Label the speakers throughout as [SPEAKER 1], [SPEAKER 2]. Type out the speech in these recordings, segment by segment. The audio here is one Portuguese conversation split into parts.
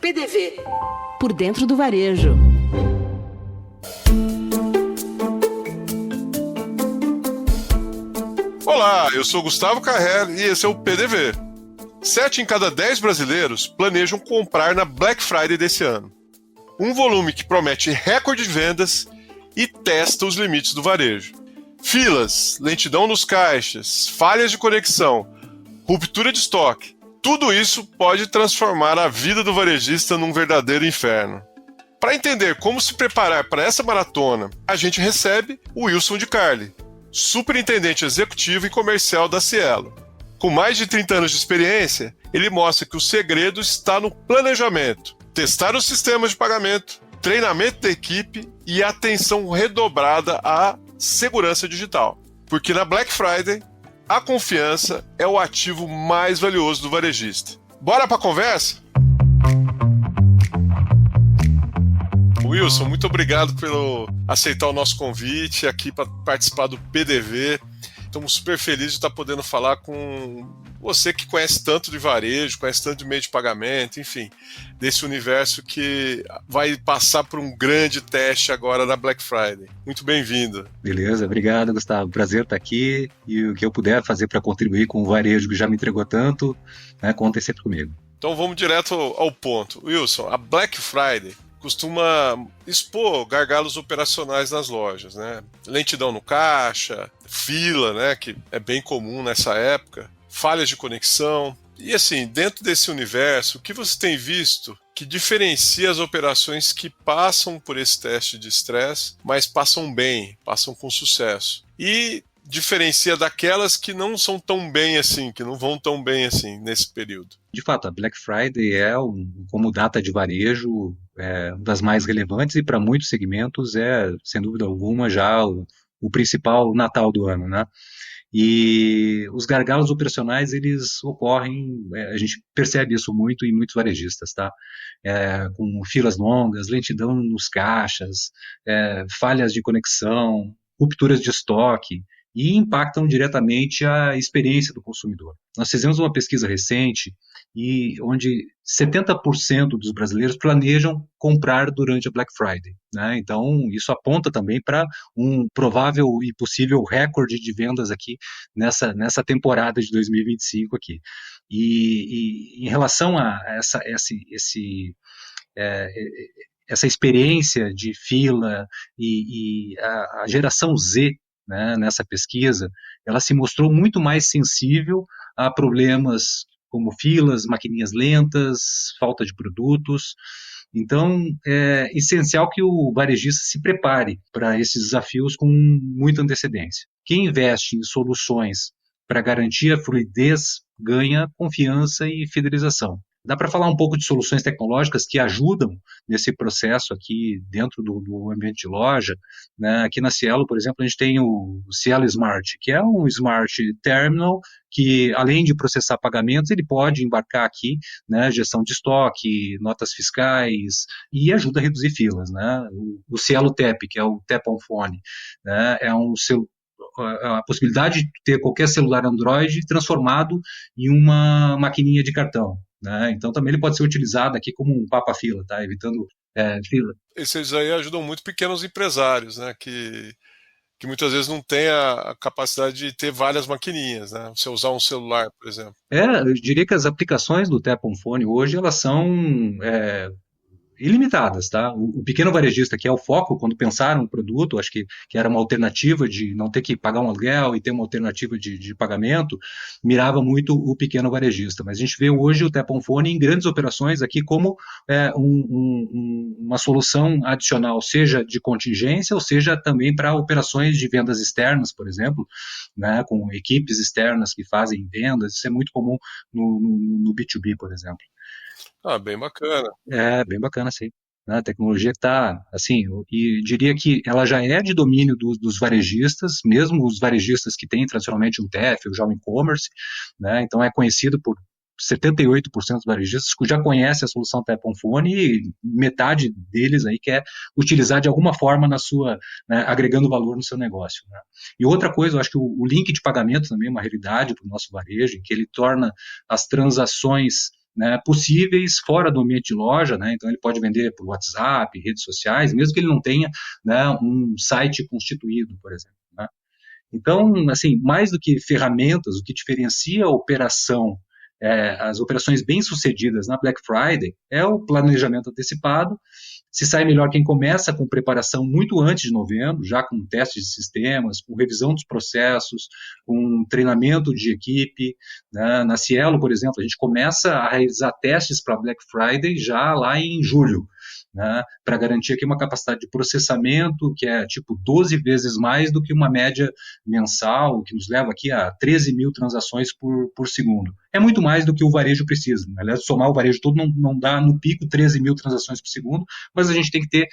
[SPEAKER 1] PDV. Por dentro do varejo.
[SPEAKER 2] Olá, eu sou Gustavo Carrel e esse é o PDV. 7 em cada 10 brasileiros planejam comprar na Black Friday desse ano. Um volume que promete recorde de vendas e testa os limites do varejo. Filas, lentidão nos caixas, falhas de conexão, ruptura de estoque. Tudo isso pode transformar a vida do varejista num verdadeiro inferno. Para entender como se preparar para essa maratona, a gente recebe o Wilson de Carli, superintendente executivo e comercial da Cielo. Com mais de 30 anos de experiência, ele mostra que o segredo está no planejamento, testar os sistemas de pagamento, treinamento da equipe e atenção redobrada à segurança digital. Porque na Black Friday, a confiança é o ativo mais valioso do varejista. Bora para a conversa? Wilson, muito obrigado por aceitar o nosso convite aqui para participar do PDV. Estamos super felizes de estar podendo falar com você que conhece tanto de varejo, conhece tanto de meio de pagamento, enfim, desse universo que vai passar por um grande teste agora na Black Friday. Muito bem-vindo.
[SPEAKER 3] Beleza, obrigado, Gustavo. Prazer estar aqui e o que eu puder fazer para contribuir com o varejo que já me entregou tanto, contem sempre comigo.
[SPEAKER 2] Então vamos direto ao ponto. Wilson, a Black Friday costuma expor gargalos operacionais nas lojas, né? Lentidão no caixa, fila, né? Que é bem comum nessa época, falhas de conexão. E assim, dentro desse universo, o que você tem visto que diferencia as operações que passam por esse teste de estresse, mas passam bem, passam com sucesso? E diferencia daquelas que não são tão bem assim, que não vão tão bem assim nesse período?
[SPEAKER 3] De fato, a Black Friday como data de varejo, uma das mais relevantes e para muitos segmentos sem dúvida alguma, já o principal Natal do ano, né? E os gargalos operacionais, eles ocorrem, a gente percebe isso muito em muitos varejistas, tá? Com filas longas, lentidão nos caixas, falhas de conexão, rupturas de estoque, e impactam diretamente a experiência do consumidor. Nós fizemos uma pesquisa recente onde 70% dos brasileiros planejam comprar durante a Black Friday, né? Então, isso aponta também para um provável e possível recorde de vendas aqui nessa temporada de 2025 aqui. E em relação a essa experiência de fila e a geração Z, né, nessa pesquisa, ela se mostrou muito mais sensível a problemas como filas, maquininhas lentas, falta de produtos. Então, é essencial que o varejista se prepare para esses desafios com muita antecedência. Quem investe em soluções para garantir a fluidez ganha confiança e fidelização. Dá para falar um pouco de soluções tecnológicas que ajudam nesse processo aqui dentro do ambiente de loja, né? Aqui na Cielo, por exemplo, a gente tem o Cielo Smart, que é um Smart Terminal que, além de processar pagamentos, ele pode embarcar aqui, né, gestão de estoque, notas fiscais e ajuda a reduzir filas, né? O Cielo Tap, que é o Tap on Phone, né, a possibilidade de ter qualquer celular Android transformado em uma maquininha de cartão, né? Então também ele pode ser utilizado aqui como um papa-fila, tá? Evitando fila.
[SPEAKER 2] Esses aí ajudam muito pequenos empresários, né? Que muitas vezes não tem a capacidade de ter várias maquininhas, né? Você usar um celular, por exemplo.
[SPEAKER 3] Eu diria que as aplicações do Tap on Phone hoje, elas são ilimitadas, tá? O pequeno varejista, que é o foco quando pensaram no produto, acho que era uma alternativa de não ter que pagar um aluguel e ter uma alternativa de pagamento, mirava muito o pequeno varejista. Mas a gente vê hoje o Tap on Phone em grandes operações aqui como uma solução adicional, seja de contingência ou seja também para operações de vendas externas, por exemplo, né, com equipes externas que fazem vendas. Isso é muito comum no B2B, por exemplo.
[SPEAKER 2] Bem bacana.
[SPEAKER 3] Bem bacana, sim. A tecnologia está, assim, e diria que ela já é de domínio dos varejistas, mesmo os varejistas que têm tradicionalmente um TEF, ou já o e-commerce, né? Então é conhecido por 78% dos varejistas que já conhecem a solução Tap on Phone e metade deles aí quer utilizar de alguma forma na sua, né, agregando valor no seu negócio, né? E outra coisa, eu acho que o link de pagamento também é uma realidade para o nosso varejo, em que ele torna as transações né, possíveis fora do ambiente de loja, né? Então ele pode vender por WhatsApp, redes sociais, mesmo que ele não tenha, né, um site constituído, por exemplo, né? Então, assim, mais do que ferramentas, o que diferencia a operação, as operações bem-sucedidas na Black Friday é o planejamento antecipado. Se sai melhor quem começa com preparação muito antes de novembro, já com testes de sistemas, com revisão dos processos, com treinamento de equipe, né? Na Cielo, por exemplo, a gente começa a realizar testes para Black Friday já lá em julho, né, para garantir aqui uma capacidade de processamento que é tipo 12 vezes mais do que uma média mensal, que nos leva aqui a 13 mil transações por segundo. É muito mais do que o varejo precisa. Aliás, somar o varejo todo não dá no pico 13 mil transações por segundo, mas a gente tem que ter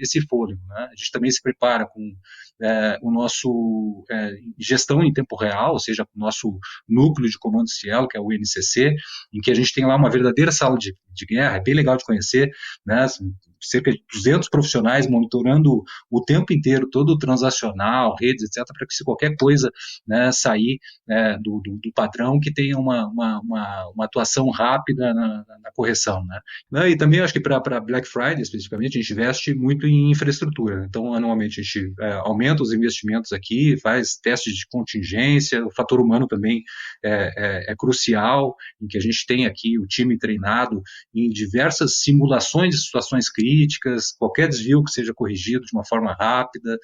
[SPEAKER 3] esse fôlego, né? A gente também se prepara com o nosso gestão em tempo real, ou seja, o nosso núcleo de comando Cielo, que é o NCC, em que a gente tem lá uma verdadeira sala de guerra, é bem legal de conhecer, né? Cerca de 200 profissionais monitorando o tempo inteiro todo o transacional, redes, etc., para que se qualquer coisa, né, sair do padrão, que tenha uma atuação rápida na correção, né? E também acho que para Black Friday, especificamente, a gente investe muito em infraestrutura. Então, anualmente, a gente aumenta os investimentos aqui, faz testes de contingência, o fator humano também é crucial, em que a gente tem aqui o time treinado em diversas simulações de situações críticas, qualquer desvio que seja corrigido de uma forma rápida.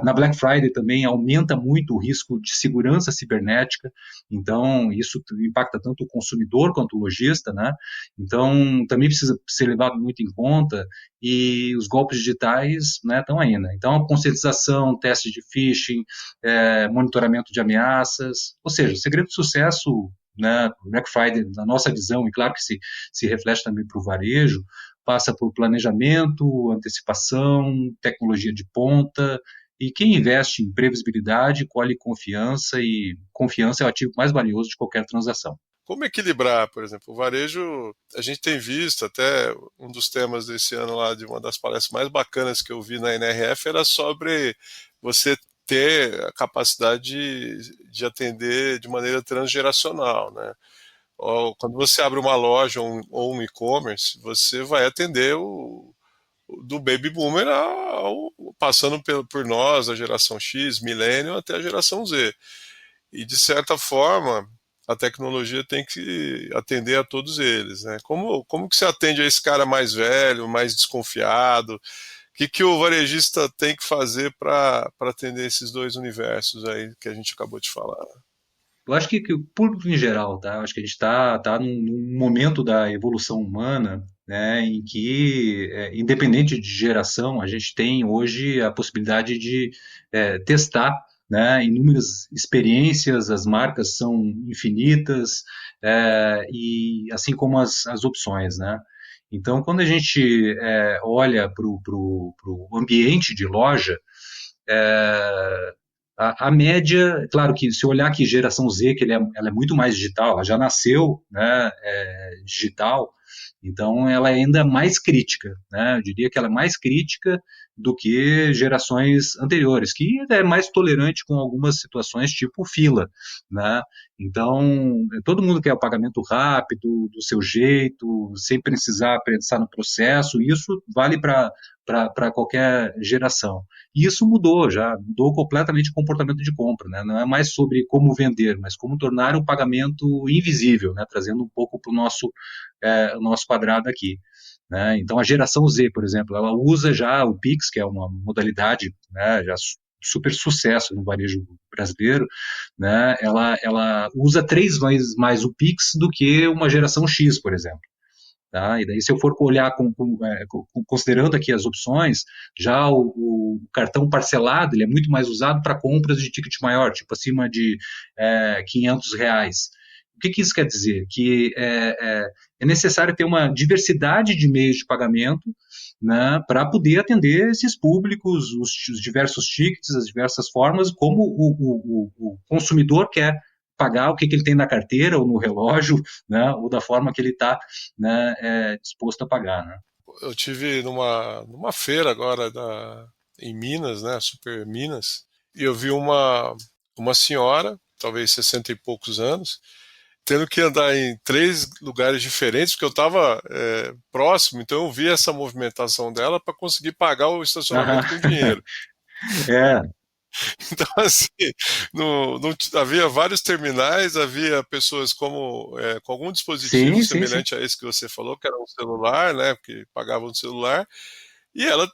[SPEAKER 3] Na Black Friday também aumenta muito o risco de segurança cibernética, então isso impacta tanto o consumidor quanto o lojista, né? Então também precisa ser levado muito em conta, e os golpes digitais, né, estão aí, né? Então a conscientização, teste de phishing, monitoramento de ameaças, ou seja, o segredo de sucesso, né, Black Friday, na nossa visão, e claro que se reflete também para o varejo, passa por planejamento, antecipação, tecnologia de ponta, e quem investe em previsibilidade colhe confiança, e confiança é o ativo mais valioso de qualquer transação.
[SPEAKER 2] Como equilibrar, por exemplo, o varejo, a gente tem visto até um dos temas desse ano lá, de uma das palestras mais bacanas que eu vi na NRF, era sobre você ter a capacidade de atender de maneira transgeracional, né? Quando você abre uma loja ou um e-commerce, você vai atender do baby boomer passando por nós, a geração X, millennial, até a geração Z. E, de certa forma, a tecnologia tem que atender a todos eles, né? Como que você atende a esse cara mais velho, mais desconfiado? O que o varejista tem que fazer para atender esses dois universos aí que a gente acabou de falar?
[SPEAKER 3] Eu acho que o público em geral, tá? Eu acho que a gente está num momento da evolução humana, né, em que, independente de geração, a gente tem hoje a possibilidade de testar, né, inúmeras experiências, as marcas são infinitas, e assim como as opções, né? Então, quando a gente olha para o ambiente de loja, a média, claro que se olhar aqui geração Z, que ela é muito mais digital, ela já nasceu, né, digital, então ela é ainda mais crítica, né? Eu diria que ela é mais crítica do que gerações anteriores, que é mais tolerante com algumas situações tipo fila, né? Então, todo mundo quer o pagamento rápido, do seu jeito, sem precisar pensar no processo, e isso vale para qualquer geração. E isso mudou completamente o comportamento de compra, né? Não é mais sobre como vender, mas como tornar o pagamento invisível, né? Trazendo um pouco para o nosso quadrado aqui, né? Então a geração Z, por exemplo, ela usa já o Pix, que é uma modalidade, né, já super sucesso no varejo brasileiro, né? Ela usa 3 vezes mais o Pix do que uma geração X, por exemplo. Tá? E daí, se eu for olhar considerando aqui as opções, já o cartão parcelado ele é muito mais usado para compras de ticket maior, tipo acima de R$ 500. O que isso quer dizer? Que é necessário ter uma diversidade de meios de pagamento, né, para poder atender esses públicos, os diversos tickets, as diversas formas, como o consumidor quer pagar, o que ele tem na carteira ou no relógio, né, ou da forma que ele está, né, disposto a pagar, né.
[SPEAKER 2] Eu tive numa feira agora em Minas, né, Super Minas, e eu vi uma senhora, talvez 60 e poucos anos, tendo que andar em 3 lugares diferentes, porque eu estava próximo, então eu vi essa movimentação dela para conseguir pagar o
[SPEAKER 3] Aham.
[SPEAKER 2] estacionamento com dinheiro.
[SPEAKER 3] É,
[SPEAKER 2] Então, assim, havia vários terminais, havia pessoas com algum dispositivo
[SPEAKER 3] sim, sim, sim.
[SPEAKER 2] semelhante a esse que você falou, que era um celular, né, porque pagavam no celular, e ela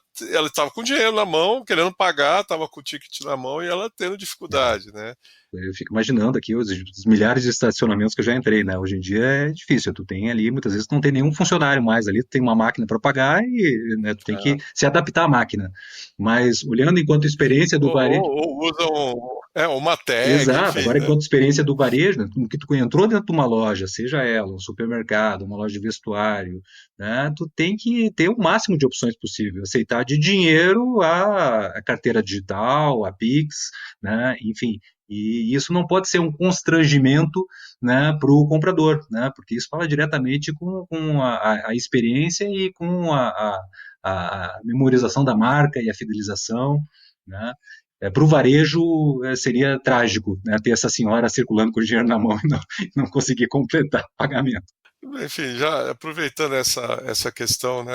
[SPEAKER 2] estava com dinheiro na mão, querendo pagar, estava com o ticket na mão e ela tendo dificuldade, né?
[SPEAKER 3] Eu fico imaginando aqui os milhares de estacionamentos que eu já entrei, né? Hoje em dia é difícil, tu tem ali, muitas vezes tu não tem nenhum funcionário mais ali, tu tem uma máquina para pagar e, né, tu tem que se adaptar à máquina. Mas olhando enquanto experiência do varejo,
[SPEAKER 2] Ou usam uma tag,
[SPEAKER 3] exato,
[SPEAKER 2] enfim,
[SPEAKER 3] agora
[SPEAKER 2] né?
[SPEAKER 3] enquanto experiência do varejo, né, no que tu entrou dentro de uma loja, seja ela um supermercado, uma loja de vestuário, né, tu tem que ter o máximo de opções possível, aceitar de dinheiro a carteira digital, a Pix, né, enfim, e isso não pode ser um constrangimento, né, para o comprador, né, porque isso fala diretamente com a experiência e com a memorização da marca e a fidelização, né. Para o varejo seria trágico, né, ter essa senhora circulando com o dinheiro na mão e não conseguir completar o pagamento.
[SPEAKER 2] Enfim, já aproveitando essa questão, né,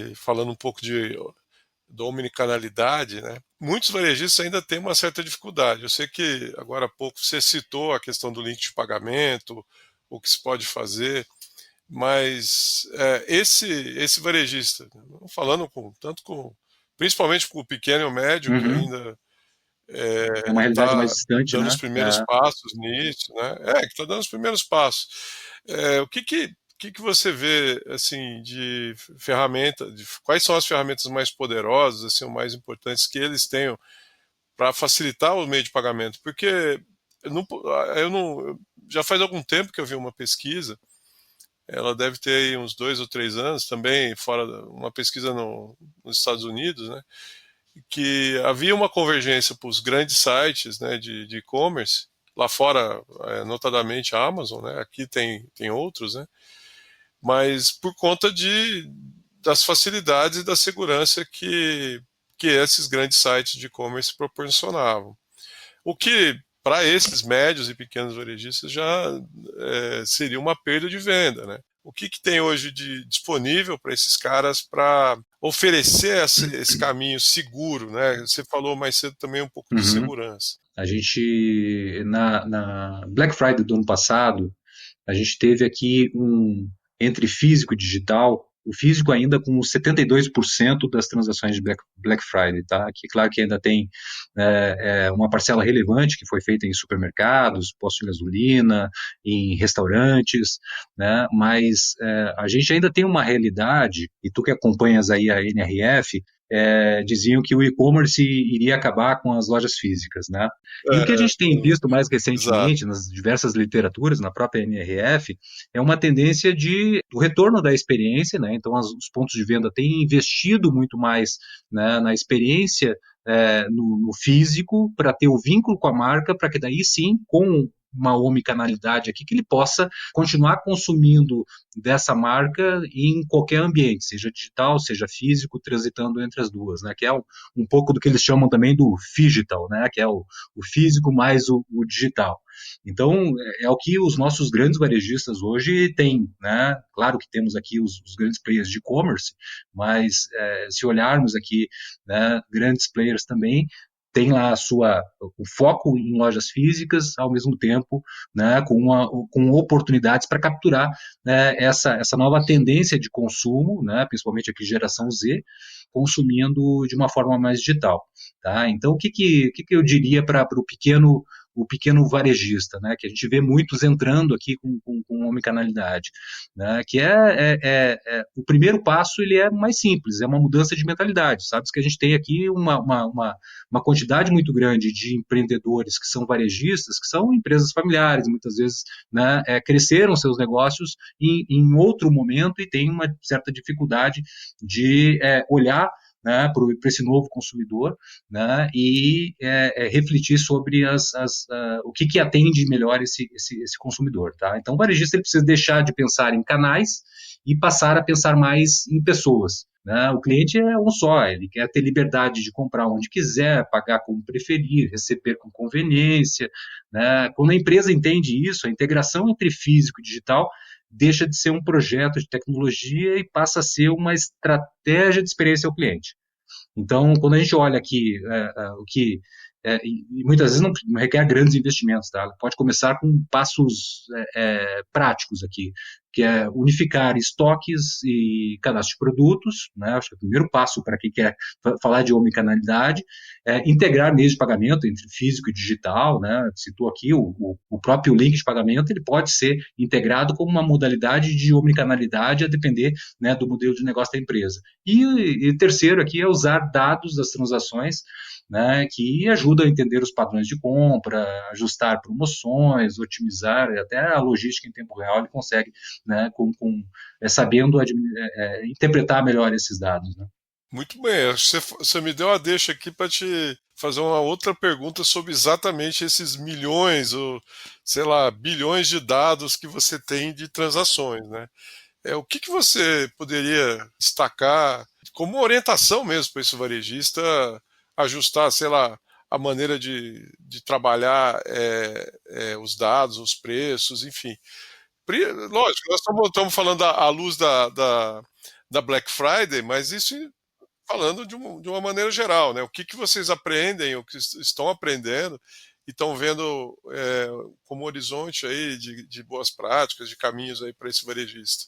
[SPEAKER 2] e falando um pouco de omnicanalidade, né, muitos varejistas ainda têm uma certa dificuldade. Eu sei que agora há pouco você citou a questão do link de pagamento, o que se pode fazer, mas esse varejista, falando principalmente com o pequeno e o médio, que
[SPEAKER 3] Uhum.
[SPEAKER 2] ainda
[SPEAKER 3] É uma realidade mais
[SPEAKER 2] está
[SPEAKER 3] distante,
[SPEAKER 2] dando
[SPEAKER 3] né?
[SPEAKER 2] os primeiros passos nisso, né? Que está dando os primeiros passos. O que você vê assim de ferramenta, quais são as ferramentas mais poderosas, assim, ou mais importantes que eles tenham para facilitar o meio de pagamento? Porque eu não, já faz algum tempo que eu vi uma pesquisa, ela deve ter aí uns 2 ou 3 anos, também fora uma pesquisa nos Estados Unidos, né? Que havia uma convergência para os grandes sites, né, de e-commerce, lá fora, notadamente a Amazon, né, aqui tem outros, né, mas por conta das facilidades e da segurança que esses grandes sites de e-commerce proporcionavam. O que, para esses médios e pequenos varejistas, já seria uma perda de venda, né? O que tem hoje disponível para esses caras para oferecer esse caminho seguro, né? Você falou mais cedo também um pouco de
[SPEAKER 3] Uhum.
[SPEAKER 2] segurança.
[SPEAKER 3] A gente, na Black Friday do ano passado, a gente teve aqui entre físico e digital, o físico ainda com 72% das transações de Black Friday, tá? Que claro que ainda tem uma parcela relevante que foi feita em supermercados, postos de gasolina, em restaurantes, né? Mas a gente ainda tem uma realidade, e tu que acompanhas aí a NRF, diziam que o e-commerce iria acabar com as lojas físicas, né? E o que a gente tem visto mais
[SPEAKER 2] Exato.
[SPEAKER 3] recentemente nas diversas literaturas, na própria NRF, é uma tendência do retorno da experiência, né? Então, os pontos de venda têm investido muito mais, né, na experiência no físico para ter o vínculo com a marca, para que daí sim, com uma omnicanalidade aqui, que ele possa continuar consumindo dessa marca em qualquer ambiente, seja digital, seja físico, transitando entre as duas, né? Que é um pouco do que eles chamam também do phygital, né? Que é o físico mais o digital. Então, é o que os nossos grandes varejistas hoje têm, né? Claro que temos aqui os grandes players de e-commerce, mas se olharmos aqui, né, grandes players também tem lá o foco em lojas físicas, ao mesmo tempo, né, com oportunidades para capturar, né, essa nova tendência de consumo, né, principalmente aqui geração Z, consumindo de uma forma mais digital. Tá? Então, o que eu diria para o pequeno varejista, né, que a gente vê muitos entrando aqui com omnicanalidade, né, que o primeiro passo ele é mais simples, é uma mudança de mentalidade, sabe? Que a gente tem aqui uma quantidade muito grande de empreendedores que são varejistas, que são empresas familiares, muitas vezes, né, cresceram seus negócios em outro momento e têm uma certa dificuldade de olhar, né, para esse novo consumidor, né, e refletir sobre o que atende melhor esse consumidor. Tá? Então, o varejista ele precisa deixar de pensar em canais e passar a pensar mais em pessoas. né? O cliente é um só, ele quer ter liberdade de comprar onde quiser, pagar como preferir, receber com conveniência, né? Quando a empresa entende isso, a integração entre físico e digital deixa de ser um projeto de tecnologia e passa a ser uma estratégia de experiência ao cliente. Então, quando a gente olha aqui o que e muitas vezes não requer grandes investimentos, tá? Pode começar com passos práticos aqui, que é unificar estoques e cadastro de produtos, né? Acho que é o primeiro passo para quem quer falar de omnicanalidade, integrar meios de pagamento entre físico e digital, né? Citou aqui o próprio link de pagamento, ele pode ser integrado como uma modalidade de omnicanalidade a depender, né, do modelo de negócio da empresa. E terceiro aqui é usar dados das transações, né, que ajuda a entender os padrões de compra, ajustar promoções, otimizar até a logística em tempo real, ele consegue, né, sabendo interpretar melhor esses dados. Né?
[SPEAKER 2] Muito bem, você me deu a deixa aqui para te fazer uma outra pergunta sobre exatamente esses milhões ou, sei lá, bilhões de dados que você tem de transações, né? O que você poderia destacar como orientação mesmo para esse varejista ajustar, sei lá, a maneira de trabalhar os dados, os preços, enfim. Lógico, nós estamos falando à luz da Black Friday, mas isso falando de uma maneira geral, né? O que vocês aprendem, o que estão aprendendo e estão vendo como horizonte aí de boas práticas, de caminhos aí para esse varejista.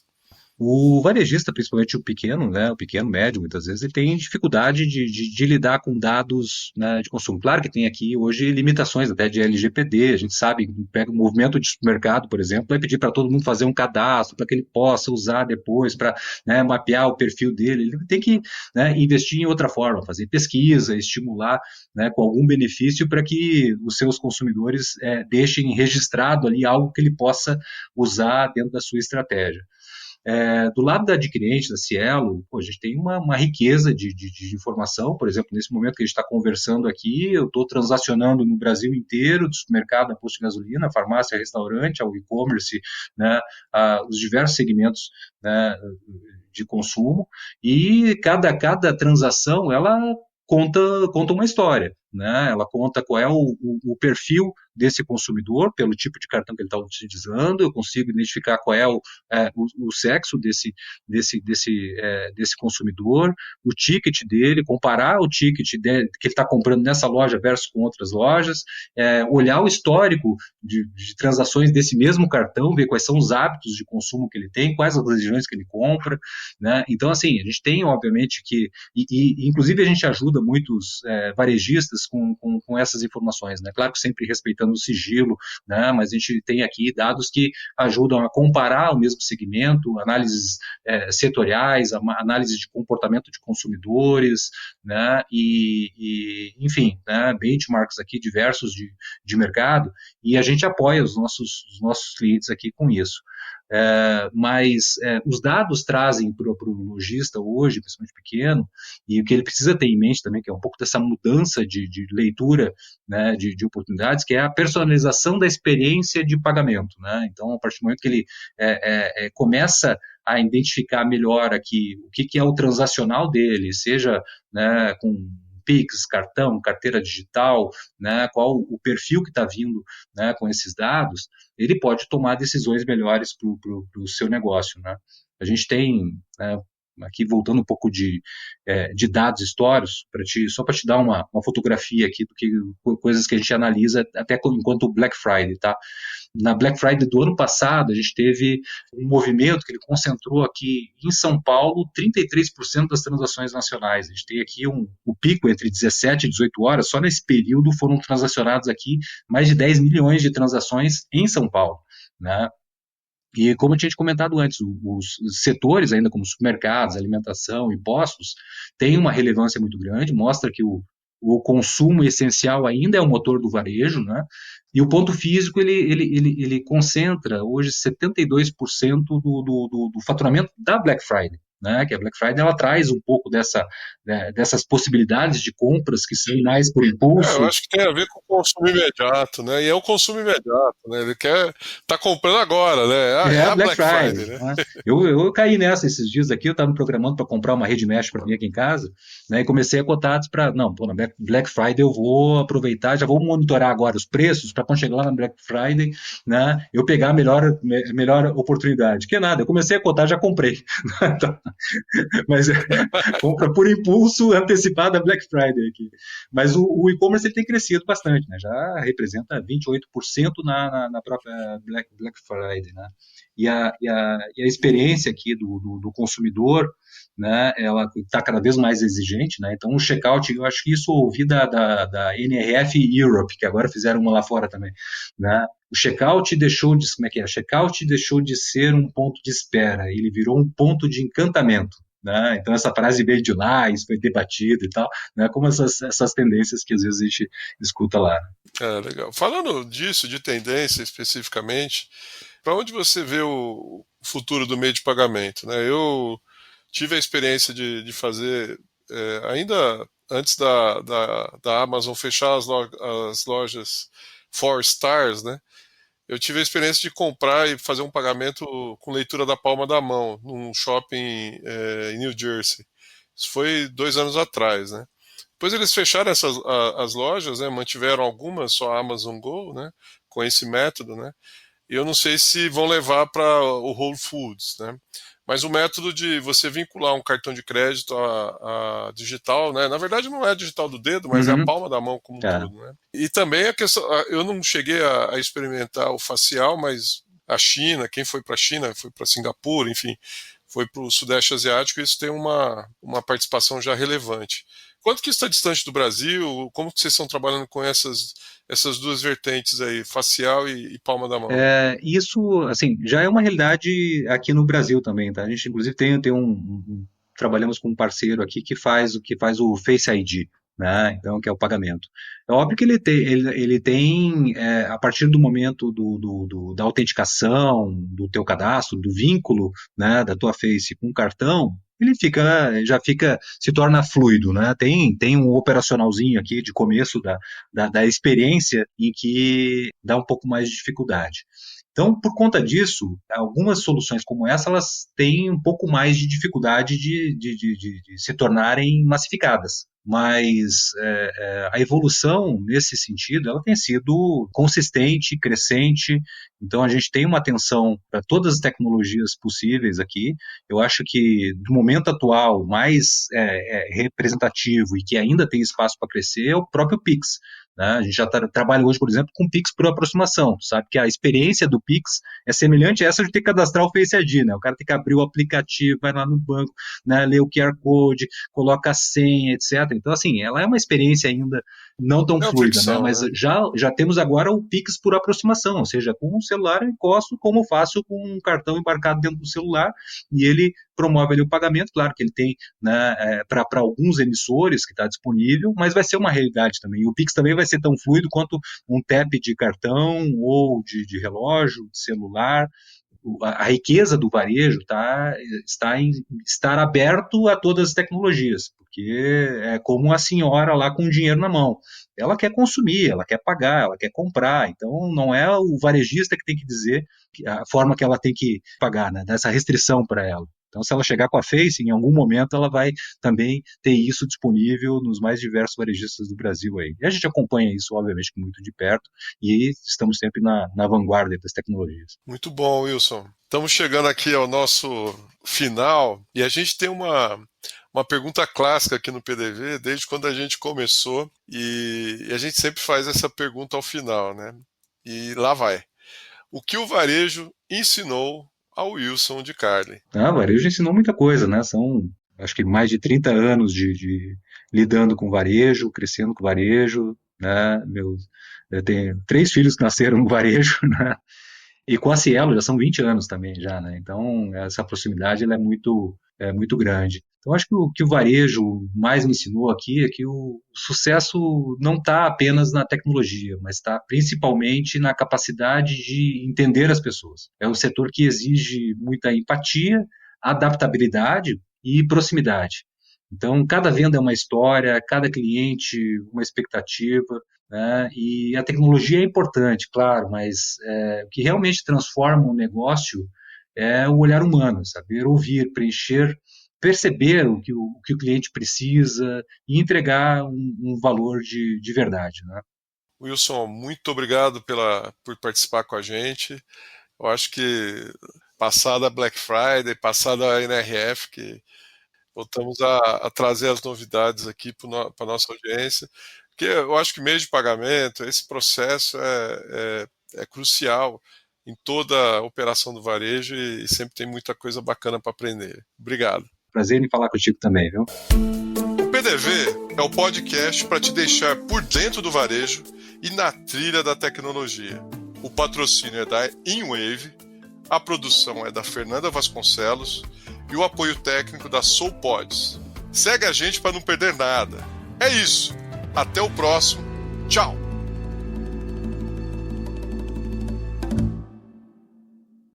[SPEAKER 3] O varejista, principalmente o pequeno, né, o pequeno, médio, muitas vezes, ele tem dificuldade de lidar com dados, né, de consumo. Claro que tem aqui hoje limitações até de LGPD, a gente sabe, pega o movimento de supermercado, por exemplo, vai pedir para todo mundo fazer um cadastro para que ele possa usar depois, para, né, mapear o perfil dele. Ele tem que, né, investir em outra forma, fazer pesquisa, estimular, né, com algum benefício para que os seus consumidores deixem registrado ali algo que ele possa usar dentro da sua estratégia. Do lado da adquirente, da Cielo, a gente tem uma riqueza de informação. Por exemplo, nesse momento que a gente está conversando aqui, eu estou transacionando no Brasil inteiro, do supermercado a posto de gasolina, farmácia, restaurante, ao e-commerce, né, os diversos segmentos, né, de consumo, e cada transação, ela conta uma história, né? Ela conta qual é o perfil desse consumidor, pelo tipo de cartão que ele está utilizando, eu consigo identificar qual é o sexo desse consumidor, o ticket dele, comparar o ticket que ele está comprando nessa loja versus com outras lojas, olhar o histórico de transações desse mesmo cartão, ver quais são os hábitos de consumo que ele tem, quais as regiões que ele compra, né? Então, assim, a gente tem, obviamente, inclusive a gente ajuda muitos varejistas com essas informações, né? Claro que sempre respeitando o sigilo, né? Mas a gente tem aqui dados que ajudam a comparar o mesmo segmento, análises setoriais, análise de comportamento de consumidores, né? Enfim, né? Benchmarks aqui diversos de mercado, e a gente apoia os nossos clientes aqui com isso. Mas os dados trazem para o lojista hoje, principalmente pequeno, e o que ele precisa ter em mente também, que é um pouco dessa mudança de leitura, né, de oportunidades, que é a personalização da experiência de pagamento. Né? Então, a partir do momento que ele começa a identificar melhor aqui o que é o transacional dele, seja, né, com Pix, cartão, carteira digital, né, qual o perfil que está vindo, né, com esses dados, ele pode tomar decisões melhores para o seu negócio. Né? A gente tem, né, aqui voltando um pouco de dados históricos, só para te dar uma fotografia aqui coisas que a gente analisa até enquanto Black Friday, tá? Na Black Friday do ano passado, a gente teve um movimento que ele concentrou aqui em São Paulo 33% das transações nacionais. A gente tem aqui o pico entre 17 e 18 horas, só nesse período foram transacionados aqui mais de 10 milhões de transações em São Paulo, né? E como eu tinha comentado antes, os setores ainda como supermercados, alimentação, impostos, têm uma relevância muito grande, mostra que o consumo essencial ainda é o motor do varejo, né? E o ponto físico, ele concentra hoje 72% do faturamento da Black Friday, né, que a Black Friday ela traz um pouco dessas possibilidades de compras que são mais por
[SPEAKER 2] Eu
[SPEAKER 3] impulso.
[SPEAKER 2] acho que tem a ver com o consumo imediato, né? E é o consumo imediato, né? Ele tá comprando agora, né?
[SPEAKER 3] É
[SPEAKER 2] É
[SPEAKER 3] a
[SPEAKER 2] a
[SPEAKER 3] Black
[SPEAKER 2] Black
[SPEAKER 3] Friday,
[SPEAKER 2] Friday, né?
[SPEAKER 3] né? Eu caí nessa esses dias aqui, eu estava me programando para comprar uma rede mesh para mim aqui em casa, né? E comecei a cotar para, não, pô, na Black Friday eu vou aproveitar, já vou monitorar agora os preços para quando chegar lá na Black Friday, né? Eu pegar a melhor oportunidade. Que nada, eu comecei a cotar, já comprei. Então, mas compra por impulso antecipada a Black Friday aqui. Mas o e-commerce ele tem crescido bastante, né? Já representa 28% na própria Black Friday, né? E a experiência aqui do consumidor, né, ela está cada vez mais exigente, né? Então o checkout, eu acho que isso eu ouvi da NRF Europe, que agora fizeram uma lá fora também, né? O checkout deixou de, como é que é? O checkout deixou de ser um ponto de espera, ele virou um ponto de encantamento, né? Então essa frase veio de lá, isso foi debatido e tal, né? Como essas tendências que às vezes a gente escuta lá.
[SPEAKER 2] Legal. Falando disso, de tendência especificamente, para onde você vê o futuro do meio de pagamento, né? Eu tive a experiência de fazer, ainda antes da Amazon fechar as lojas 4 Stars, né? Eu tive a experiência de comprar e fazer um pagamento com leitura da palma da mão num shopping em New Jersey. Isso foi 2 anos atrás, né? Depois eles fecharam as lojas, né? Mantiveram algumas, só a Amazon Go, né? Com esse método, né? E eu não sei se vão levar para o Whole Foods, né? Mas o método de você vincular um cartão de crédito a digital, né? Na verdade não é digital do dedo, mas é a
[SPEAKER 3] Uhum.
[SPEAKER 2] palma da mão como um todo, né? E também a questão, eu não cheguei a experimentar o facial, mas a China, quem foi para a China, foi para Singapura, enfim, foi para o Sudeste Asiático, isso tem uma participação já relevante. Quanto que está distante do Brasil? Como que vocês estão trabalhando com essas duas vertentes aí, facial e palma da mão?
[SPEAKER 3] Isso, assim, já é uma realidade aqui no Brasil também, tá? A gente, inclusive, tem trabalhamos com um parceiro aqui que faz o Face ID, né? Então, que é o pagamento. É óbvio que ele tem a partir do momento da autenticação, do teu cadastro, do vínculo, né, da tua Face com o cartão, ele se torna fluido, né? Tem um operacionalzinho aqui de começo da experiência em que dá um pouco mais de dificuldade. Então, por conta disso, algumas soluções como essa, elas têm um pouco mais de dificuldade de se tornarem massificadas. Mas a evolução, nesse sentido, ela tem sido consistente, crescente. Então, a gente tem uma atenção para todas as tecnologias possíveis aqui. Eu acho que, no momento atual, mais representativo e que ainda tem espaço para crescer é o próprio Pix. Né? A gente já trabalha hoje, por exemplo, com Pix por aproximação. Tu sabe que a experiência do Pix é semelhante a essa de ter que cadastrar o Face ID. Né? O cara tem que abrir o aplicativo, vai lá no banco, né, ler o QR Code, coloca a senha, etc. Então, assim, ela é uma experiência ainda não tão
[SPEAKER 2] É uma
[SPEAKER 3] fluida, né?
[SPEAKER 2] fricção,
[SPEAKER 3] Mas
[SPEAKER 2] né?
[SPEAKER 3] já temos agora o Pix por aproximação, ou seja, com o celular eu encosto, como eu faço com um cartão embarcado dentro do celular, e ele promove ali o pagamento. Claro que ele tem, né, para alguns emissores que está disponível, mas vai ser uma realidade também. E o Pix também vai ser tão fluido quanto um tap de cartão ou de relógio, de celular. A riqueza do varejo está em estar aberto a todas as tecnologias, porque é como a senhora lá com o dinheiro na mão. Ela quer consumir, ela quer pagar, ela quer comprar. Então, não é o varejista que tem que dizer a forma que ela tem que pagar, né? Dessa restrição para ela. Então, se ela chegar com a Face, em algum momento ela vai também ter isso disponível nos mais diversos varejistas do Brasil aí. E a gente acompanha isso, obviamente, muito de perto e estamos sempre na vanguarda das tecnologias.
[SPEAKER 2] Muito bom, Wilson. Estamos chegando aqui ao nosso final e a gente tem uma pergunta clássica aqui no PDV desde quando a gente começou e a gente sempre faz essa pergunta ao final, né? E lá vai. O que o varejo ensinou ao Wilson de Carli?
[SPEAKER 3] O varejo ensinou muita coisa, né? São, acho que mais de 30 anos de lidando com varejo, crescendo com varejo, né? Eu tenho 3 filhos que nasceram no varejo, né? E com a Cielo já são 20 anos também já, né? Então, essa proximidade ela é muito grande. Então, acho que o varejo mais me ensinou aqui é que o sucesso não está apenas na tecnologia, mas está principalmente na capacidade de entender as pessoas. É um setor que exige muita empatia, adaptabilidade, e proximidade. Então, cada venda é uma história, cada cliente uma expectativa, né? E a tecnologia é importante, claro, mas o que realmente transforma o negócio é o olhar humano, saber ouvir, preencher, perceber o que o cliente precisa e entregar um valor de verdade, né?
[SPEAKER 2] Wilson, muito obrigado por participar com a gente. Eu acho que passada a Black Friday, passada a NRF, que voltamos a trazer as novidades aqui para a nossa audiência, porque eu acho que meio de pagamento, esse processo é crucial em toda a operação do varejo e sempre tem muita coisa bacana para aprender. Obrigado.
[SPEAKER 3] Prazer em falar contigo também, viu?
[SPEAKER 2] O PDV é o podcast para te deixar por dentro do varejo e na trilha da tecnologia. O patrocínio é da InWave, a produção é da Fernanda Vasconcelos e o apoio técnico da SoulPods. Segue a gente para não perder nada. É isso. Até o próximo. Tchau.